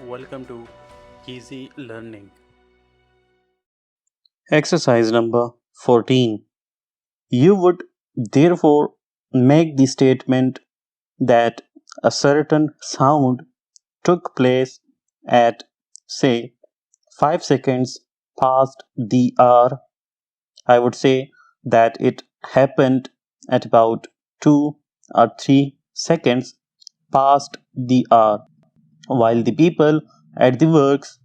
Welcome to Easy Learning. Exercise number 14. You would therefore make the statement that a certain sound took place at, say, 5 seconds past the hour. I would say that it happened at about 2 or 3 seconds past the hour, while the people at the works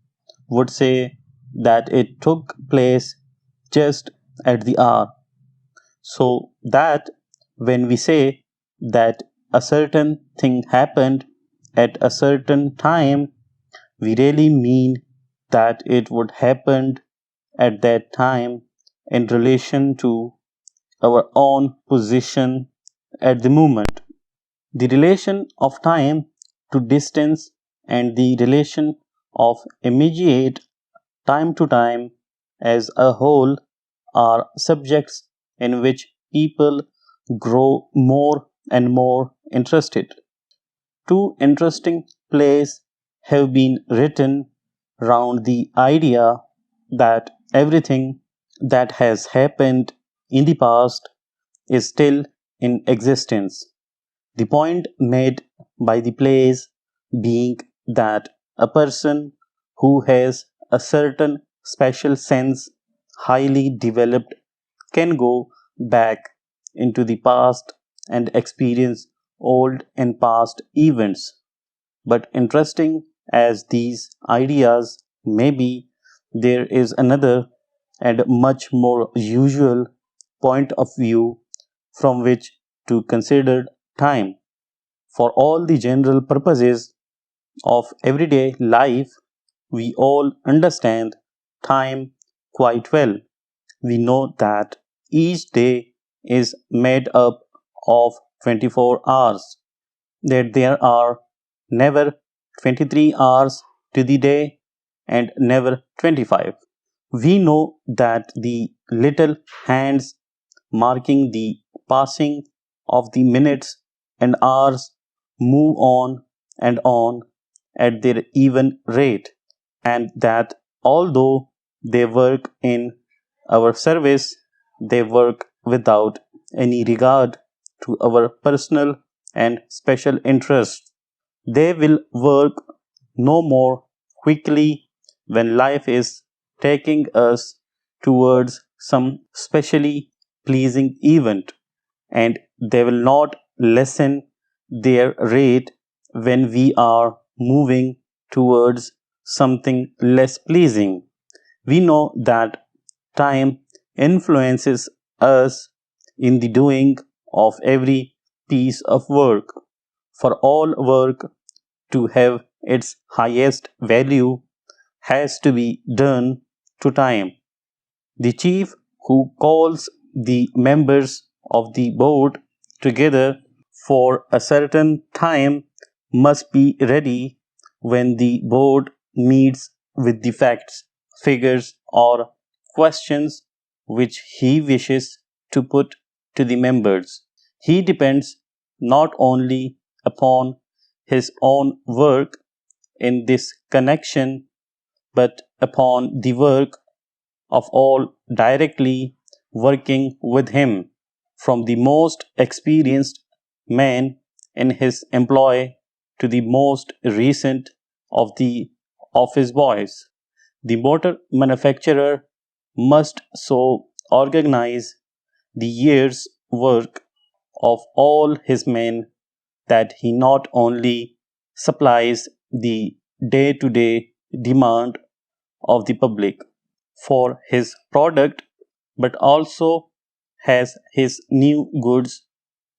would say that it took place just at the hour. So that when we say that a certain thing happened at a certain time, we really mean that it would happen at that time in relation to our own position at the moment. The relation of time to distance and the relation of immediate time to time as a whole are subjects in which people grow more and more interested. Two interesting plays have been written round the idea that everything that has happened in the past is still in existence. The point made by the plays being that a person who has a certain special sense highly developed can go back into the past and experience old and past events. But interesting as these ideas may be, there is another and much more usual point of view from which to consider time. For all the general purposes of everyday life, we all understand time quite well. We know that each day is made up of 24 hours, that there are never 23 hours to the day and never 25. We know that the little hands marking the passing of the minutes and hours move on at their even rate, and that although they work in our service, they work without any regard to our personal and special interests. They will work no more quickly when life is taking us towards some specially pleasing event, and they will not lessen their rate when we are moving towards something less pleasing. We know that time influences us in the doing of every piece of work. For all work to have its highest value has to be done to time. The chief who calls the members of the board together for a certain time must be ready when the board meets with the facts, figures, or questions which he wishes to put to the members. He depends not only upon his own work in this connection but upon the work of all directly working with him, from the most experienced man in his employ to the most recent of the office boys. The motor manufacturer must so organize the year's work of all his men that he not only supplies the day to day demand of the public for his product but also has his new goods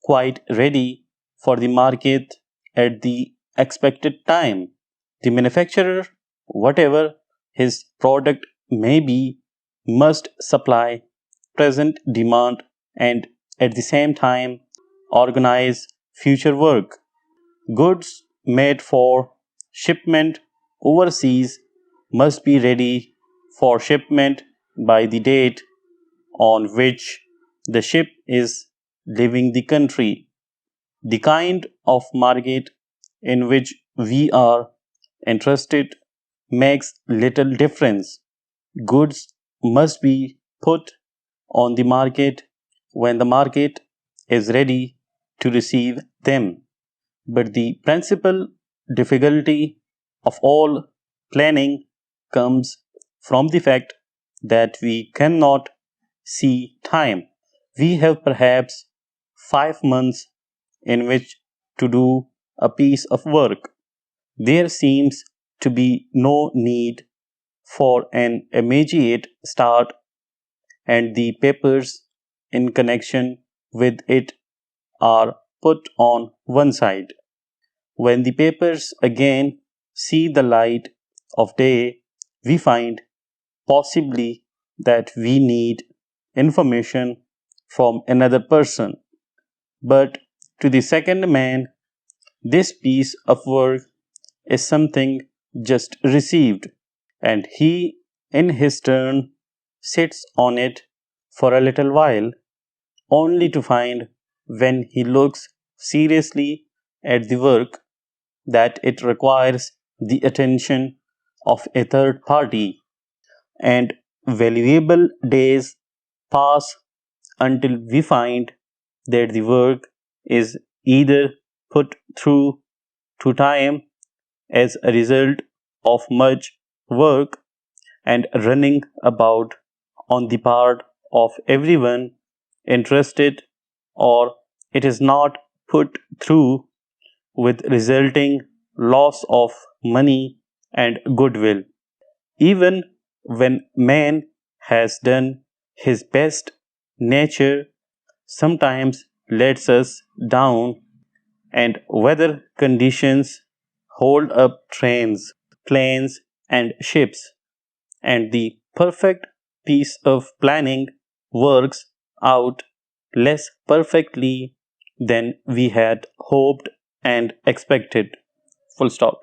quite ready for the market at the expected time. The manufacturer, whatever his product may be, must supply present demand and at the same time organize future work. Goods made for shipment overseas must be ready for shipment by the date on which the ship is leaving the country. The kind of market in which we are entrusted makes little difference. Goods must be put on the market when the market is ready to receive them. But the principal difficulty of all planning comes from the fact that we cannot see time. We have perhaps 5 months in which to do a piece of work. There seems to be no need for an immediate start, and the papers in connection with it are put on one side. When the papers again see the light of day, we find possibly that we need information from another person. But to the second man, this piece of work is something just received, and he, in his turn, sits on it for a little while, only to find, when he looks seriously at the work, that it requires the attention of a third party, and valuable days pass until we find that the work is either put through to time as a result of much work and running about on the part of everyone interested, or it is not put through with resulting loss of money and goodwill. Even when man has done his best, nature sometimes lets us down, and weather conditions hold up trains, planes, and ships, and the perfect piece of planning works out less perfectly than we had hoped and expected. Full stop.